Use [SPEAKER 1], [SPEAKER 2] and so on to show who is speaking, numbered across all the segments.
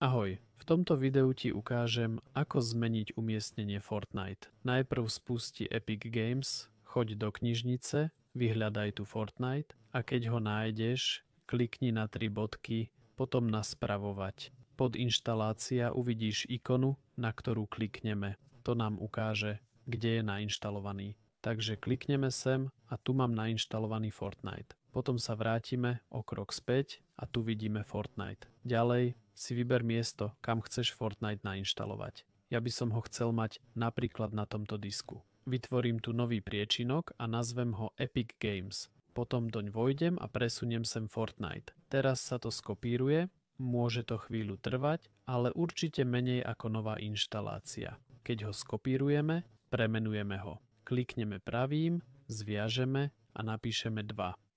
[SPEAKER 1] Ahoj, v tomto videu ti ukážem, ako zmeniť umiestnenie Fortnite. Najprv spusti Epic Games, choď do knižnice, vyhľadaj tu Fortnite a keď ho nájdeš, klikni na 3 bodky, potom na spravovať. Pod inštalácia uvidíš ikonu, na ktorú klikneme. To nám ukáže, kde je nainštalovaný. Takže klikneme sem a tu mám nainštalovaný Fortnite. Potom sa vrátime o krok späť a tu vidíme Fortnite. Ďalej si vyber miesto, kam chceš Fortnite nainštalovať. Ja by som ho chcel mať napríklad na tomto disku. Vytvorím tu nový priečinok a nazvem ho Epic Games. Potom doň vojdem a presuniem sem Fortnite. Teraz sa to skopíruje, môže to chvíľu trvať, ale určite menej ako nová inštalácia. Keď ho skopírujeme, premenujeme ho. Klikneme pravým, zviažeme a napíšeme 2.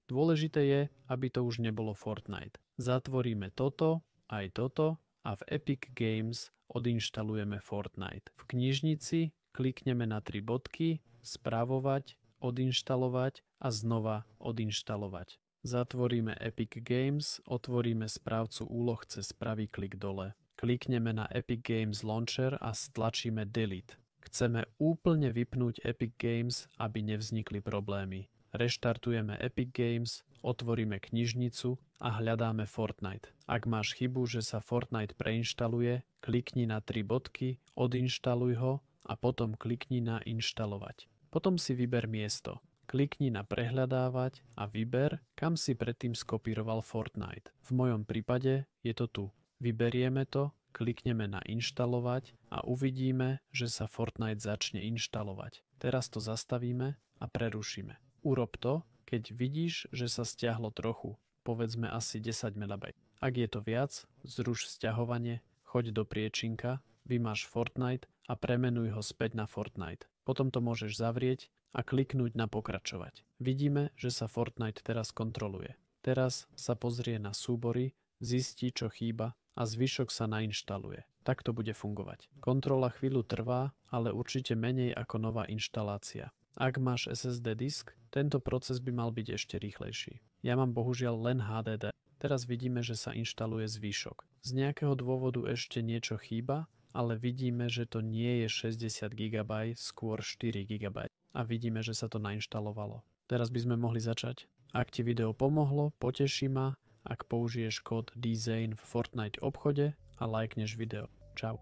[SPEAKER 1] Dôležité je, aby to už nebolo Fortnite. Zatvoríme toto, aj toto a v Epic Games odinštalujeme Fortnite. V knižnici klikneme na 3 bodky, spravovať, odinštalovať a znova odinštalovať. Zatvoríme Epic Games, otvoríme správcu úloh cez pravý klik dole. Klikneme na Epic Games Launcher a stlačíme Delete. Chceme úplne vypnúť Epic Games, aby nevznikli problémy. Reštartujeme Epic Games, otvoríme knižnicu a hľadáme Fortnite. Ak máš chybu, že sa Fortnite preinštaluje, klikni na 3 bodky, odinštaluj ho a potom klikni na inštalovať. Potom si vyber miesto. Klikni na prehľadávať a vyber, kam si predtým skopíroval Fortnite. V mojom prípade je to tu. Vyberieme to, klikneme na inštalovať a uvidíme, že sa Fortnite začne inštalovať. Teraz to zastavíme a prerušíme. Urob to, keď vidíš, že sa stiahlo trochu, povedzme asi 10 MB. Ak je to viac, zruš sťahovanie, choď do priečinka, vymaž Fortnite a premenuj ho späť na Fortnite. Potom to môžeš zavrieť a kliknúť na pokračovať. Vidíme, že sa Fortnite teraz kontroluje. Teraz sa pozrie na súbory, zistí, čo chýba a zvyšok sa nainštaluje. Tak to bude fungovať. Kontrola chvíľu trvá, ale určite menej ako nová inštalácia. Ak máš SSD disk, tento proces by mal byť ešte rýchlejší. Ja mám bohužiaľ len HDD. Teraz vidíme, že sa inštaluje zvyšok. Z nejakého dôvodu ešte niečo chýba, ale vidíme, že to nie je 60 GB, skôr 4 GB. A vidíme, že sa to nainštalovalo. Teraz by sme mohli začať. Ak ti video pomohlo, poteší ma, ak použiješ kód DZANE v Fortnite obchode a lajkneš video. Čau.